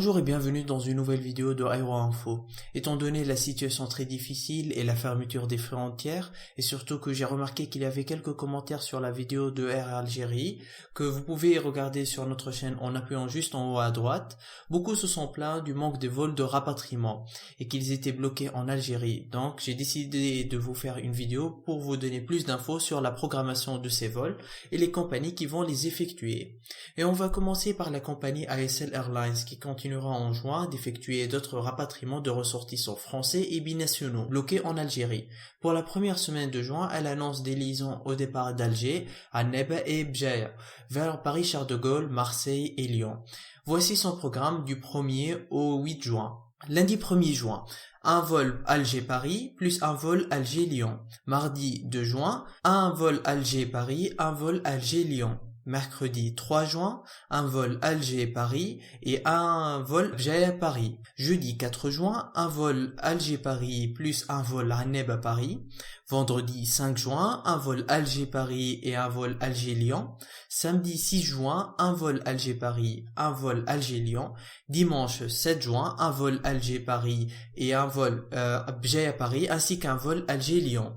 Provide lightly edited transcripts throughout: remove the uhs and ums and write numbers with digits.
Bonjour et bienvenue dans une nouvelle vidéo de Aero Info. Étant donné la situation très difficile et la fermeture des frontières, et surtout que j'ai remarqué qu'il y avait quelques commentaires sur la vidéo de Air Algérie, que vous pouvez regarder sur notre chaîne en appuyant juste en haut à droite, beaucoup se sont plaints du manque de vols de rapatriement et qu'ils étaient bloqués en Algérie. Donc j'ai décidé de vous faire une vidéo pour vous donner plus d'infos sur la programmation de ces vols et les compagnies qui vont les effectuer. Et on va commencer par la compagnie ASL Airlines qui continuera en juin d'effectuer d'autres rapatriements de ressortissants français et binationaux bloqués en Algérie. Pour la première semaine de juin, elle annonce des liaisons au départ d'Alger, à Neba et Bjaïa, vers Paris Charles de Gaulle, Marseille et Lyon. Voici son programme du 1er au 8 juin. Lundi 1er juin, un vol Alger-Paris plus un vol Alger-Lyon. Mardi 2 juin, un vol Alger-Paris, un vol Alger-Lyon. Mercredi 3 juin, un vol Alger-Paris et un vol Bjaïa-Paris. Jeudi 4 juin, un vol Alger-Paris plus un vol Anneb-Paris. Vendredi 5 juin, un vol Alger-Paris et un vol Alger-Lyon. Samedi 6 juin, un vol Alger-Paris, un vol Alger-Lyon. Dimanche 7 juin, un vol Alger-Paris et un vol Bjaïa-Paris ainsi qu'un vol Alger-Lyon.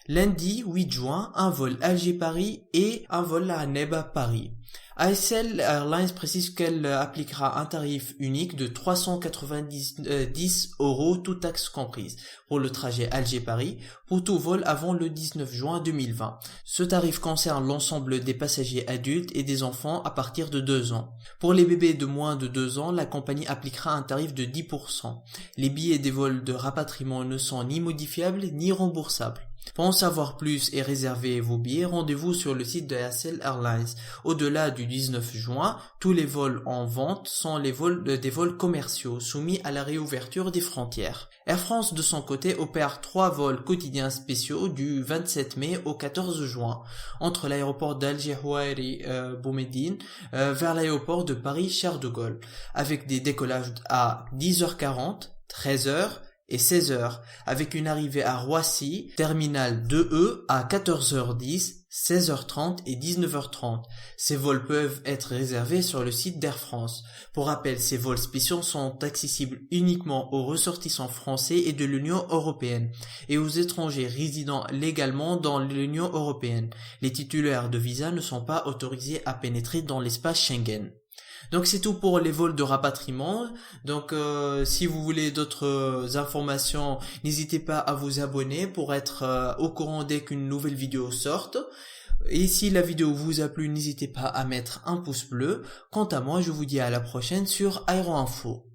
Lundi 8 juin, un vol Alger-Paris et un vol Anneb-Paris. ASL Airlines précise qu'elle appliquera un tarif unique de 390 € toutes taxes comprises pour le trajet Alger-Paris pour tout vol avant le 19 juin 2020. Ce tarif concerne l'ensemble des passagers adultes et des enfants à partir de 2 ans. Pour les bébés de moins de 2 ans, la compagnie appliquera un tarif de 10%. Les billets des vols de rapatriement ne sont ni modifiables ni remboursables. Pour en savoir plus et réserver vos billets, rendez-vous sur le site de ASL Airlines. Au-delà du 19 juin, tous les vols en vente sont des vols commerciaux soumis à la réouverture des frontières. Air France, de son côté, opère 3 vols quotidiens spéciaux du 27 mai au 14 juin entre l'aéroport d'Alger-Houari Boumediene vers l'aéroport de Paris Charles de Gaulle avec des décollages à 10h40, 13h et 16h, avec une arrivée à Roissy, terminal 2E à 14h10, 16h30 et 19h30. Ces vols peuvent être réservés sur le site d'Air France. Pour rappel, ces vols spéciaux sont accessibles uniquement aux ressortissants français et de l'Union européenne et aux étrangers résidant légalement dans l'Union européenne. Les titulaires de visa ne sont pas autorisés à pénétrer dans l'espace Schengen. Donc c'est tout pour les vols de rapatriement. Donc si vous voulez d'autres informations, n'hésitez pas à vous abonner pour être au courant dès qu'une nouvelle vidéo sorte. Et si la vidéo vous a plu, n'hésitez pas à mettre un pouce bleu. Quant à moi, je vous dis à la prochaine sur Aero Info.